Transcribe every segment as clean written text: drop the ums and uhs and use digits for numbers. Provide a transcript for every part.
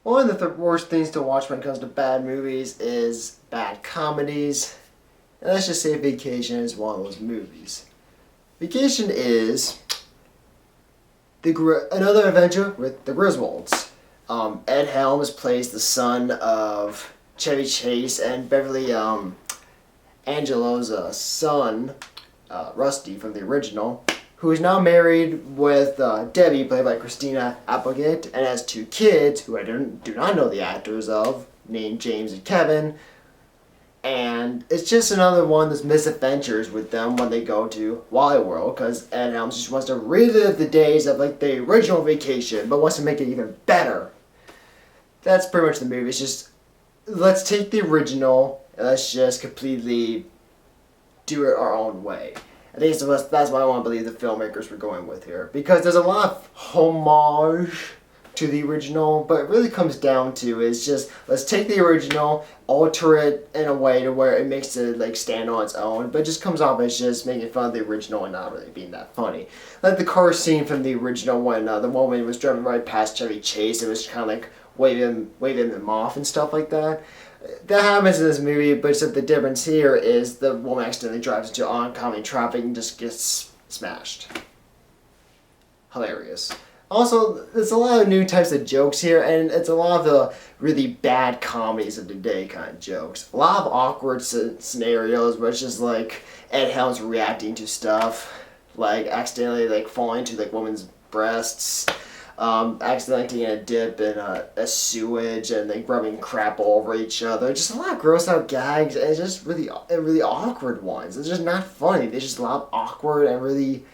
One of the worst things to watch when it comes to bad movies is bad comedies. And let's just say Vacation is one of those movies. Vacation is another adventure with the Griswolds. Ed Helms plays the son of Chevy Chase and Beverly Angelo's son, Rusty from the original, who is now married with Debbie, played by Christina Applegate, and has two kids, who I do not know the actors of, named James and Kevin. And it's just another one of those misadventures with them when they go to Wally World, because Ed Helms just wants to relive the days of like the original Vacation, but wants to make it even better. That's pretty much the movie. It's just, let's take the original and let's just completely do it our own way. I think that's what I want to believe the filmmakers were going with here. Because there's a lot of homage to the original, but it really comes down to is just, let's take the original, alter it in a way to where it makes it like stand on its own, but it just comes off as just making fun of the original and not really being that funny. Like the car scene from the original when the woman was driving right past Chevy Chase, it was kind of like waving him off and stuff like that. That happens in this movie, but except the difference here is the woman accidentally drives into oncoming traffic and just gets smashed. Hilarious. Also, there's a lot of new types of jokes here, and it's a lot of the really bad comedies of the day kind of jokes. A lot of awkward scenarios where it's just like Ed Helms reacting to stuff, like accidentally like falling into like women's breasts, accidentally taking a dip in a sewage and like rubbing crap all over each other. Just a lot of gross out gags and just really awkward ones. It's just not funny. There's just a lot of awkward and really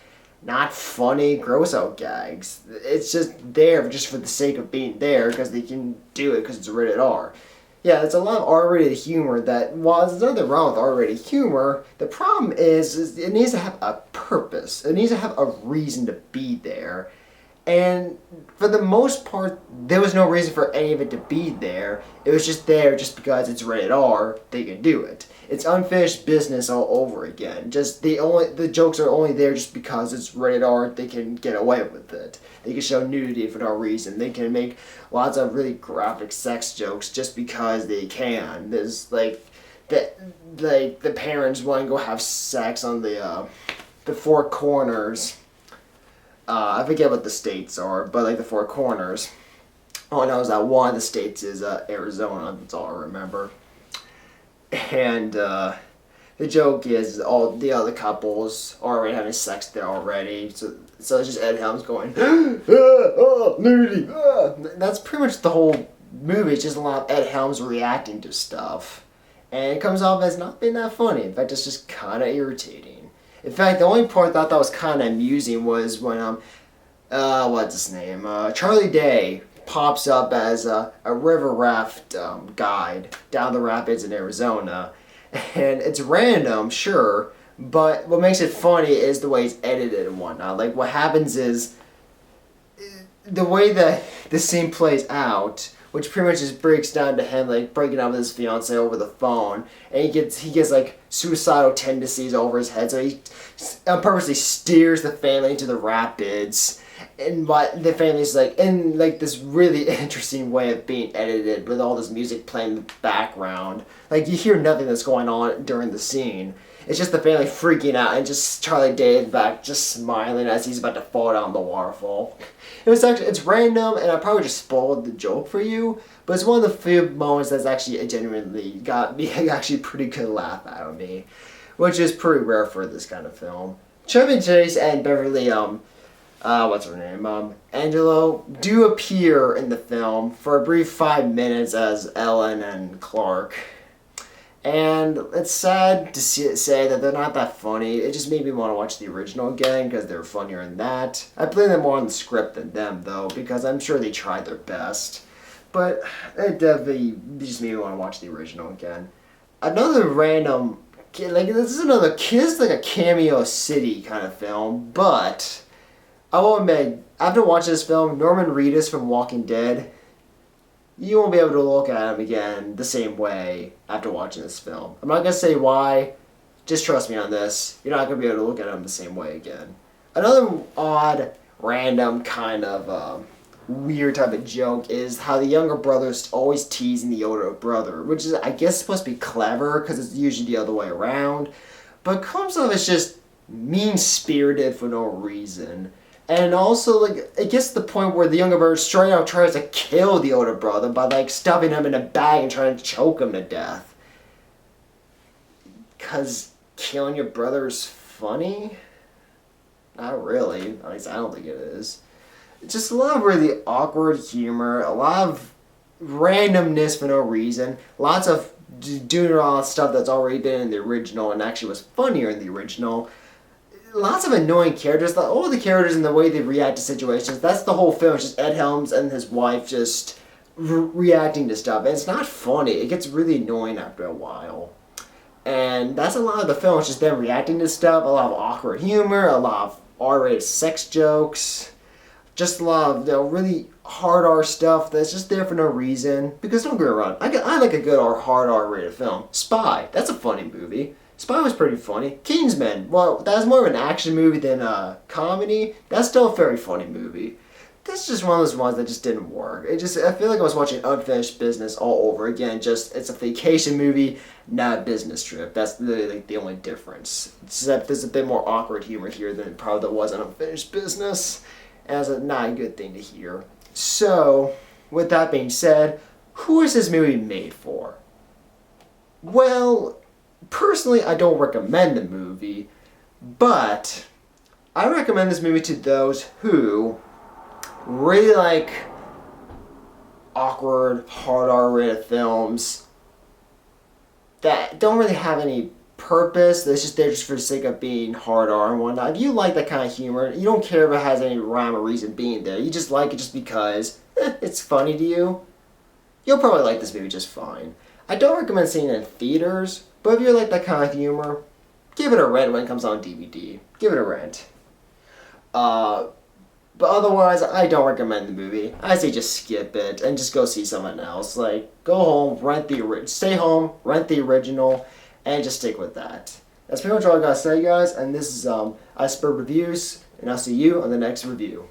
not funny gross out gags. It's just there just for the sake of being there because they can do it because it's rated R. Yeah, it's a lot of R-rated humor that, while there's nothing wrong with R-rated humor, the problem is it needs to have a purpose. It needs to have a reason to be there. And for the most part, there was no reason for any of it to be there. It was just there just because it's rated R, they can do it. It's unfinished business all over again. Just the jokes are only there just because it's rated R, they can get away with it. They can show nudity for no reason. They can make lots of really graphic sex jokes just because they can. There's like the parents want to go have sex on the Four Corners. I forget what the states are, but like the Four Corners. All I know is that one of the states is Arizona. That's all I remember. And the joke is all the other couples are already having sex there already. So it's just Ed Helms going, nudity. That's pretty much the whole movie. It's just a lot of Ed Helms reacting to stuff. And it comes off as not being that funny. In fact, it's just kind of irritating. In fact, the only part that I thought was kind of amusing was when, what's his name? Charlie Day pops up as a river raft guide down the rapids in Arizona. And it's random, sure, but what makes it funny is the way it's edited and whatnot. Like, what happens is, the way that the scene plays out, which pretty much just breaks down to him like breaking up with his fiance over the phone, and he gets like suicidal tendencies over his head, so he purposely steers the family into the rapids, and but the family's like in like this really interesting way of being edited with all this music playing in the background. Like you hear nothing that's going on during the scene. It's just the family freaking out and just Charlie Day in the back just smiling as he's about to fall down the waterfall. It's random and I probably just spoiled the joke for you, but it's one of the few moments that's actually genuinely got me actually pretty good laugh out of me, which is pretty rare for this kind of film. Chevy Chase and Beverly, what's her name, Angelo, do appear in the film for a brief 5 minutes as Ellen and Clark. And it's sad to say that they're not that funny. It just made me want to watch the original again because they were funnier in that. I blame them more on the script than them, though, because I'm sure they tried their best. But it definitely just made me want to watch the original again. Another random, like this is like a Cameo City kind of film, but I will admit, after watching this film, Norman Reedus from Walking Dead, you won't be able to look at him again the same way after watching this film. I'm not going to say why. Just trust me on this. You're not going to be able to look at him the same way again. Another odd, random kind of weird type of joke is how the younger brother is always teasing the older brother, which is, I guess, supposed to be clever because it's usually the other way around. But comes off as just mean-spirited for no reason. And also, like, it gets to the point where the younger brother straight out tries to kill the older brother by, like, stuffing him in a bag and trying to choke him to death. Because killing your brother is funny? Not really. At least I don't think it is. Just a lot of really awkward humor, a lot of randomness for no reason, lots of doing all that stuff that's already been in the original and actually was funnier in the original. Lots of annoying characters. All the characters and the way they react to situations, that's the whole film. It's just Ed Helms and his wife just reacting to stuff. And it's not funny. It gets really annoying after a while. And that's a lot of the film. It's just them reacting to stuff. A lot of awkward humor. A lot of R-rated sex jokes. Just a lot of really hard R stuff that's just there for no reason. Because don't get me wrong, I like a good hard R-rated film. Spy. That's a funny movie. Spy was pretty funny. Kingsman, well, that's more of an action movie than a comedy. That's still a very funny movie. That's just one of those ones that just didn't work. I feel like I was watching Unfinished Business all over again. Just, it's a vacation movie, not a business trip. That's literally like the only difference. Except there's a bit more awkward humor here than probably there was in Unfinished Business. And that's not a good thing to hear. So, with that being said, who is this movie made for? Well, personally, I don't recommend the movie, but I recommend this movie to those who really like awkward, hard R-rated films that don't really have any purpose. They're just for the sake of being hard R and whatnot. If you like that kind of humor, you don't care if it has any rhyme or reason being there. You just like it just because it's funny to you. You'll probably like this movie just fine. I don't recommend seeing it in theaters, but if you like that kind of humor, give it a rent when it comes on DVD. Give it a rent. But otherwise, I don't recommend the movie. I say just skip it and just go see someone else. Like, go home, stay home, rent the original, and just stick with that. That's pretty much all I gotta say, guys. And this is Icebird Reviews, and I'll see you on the next review.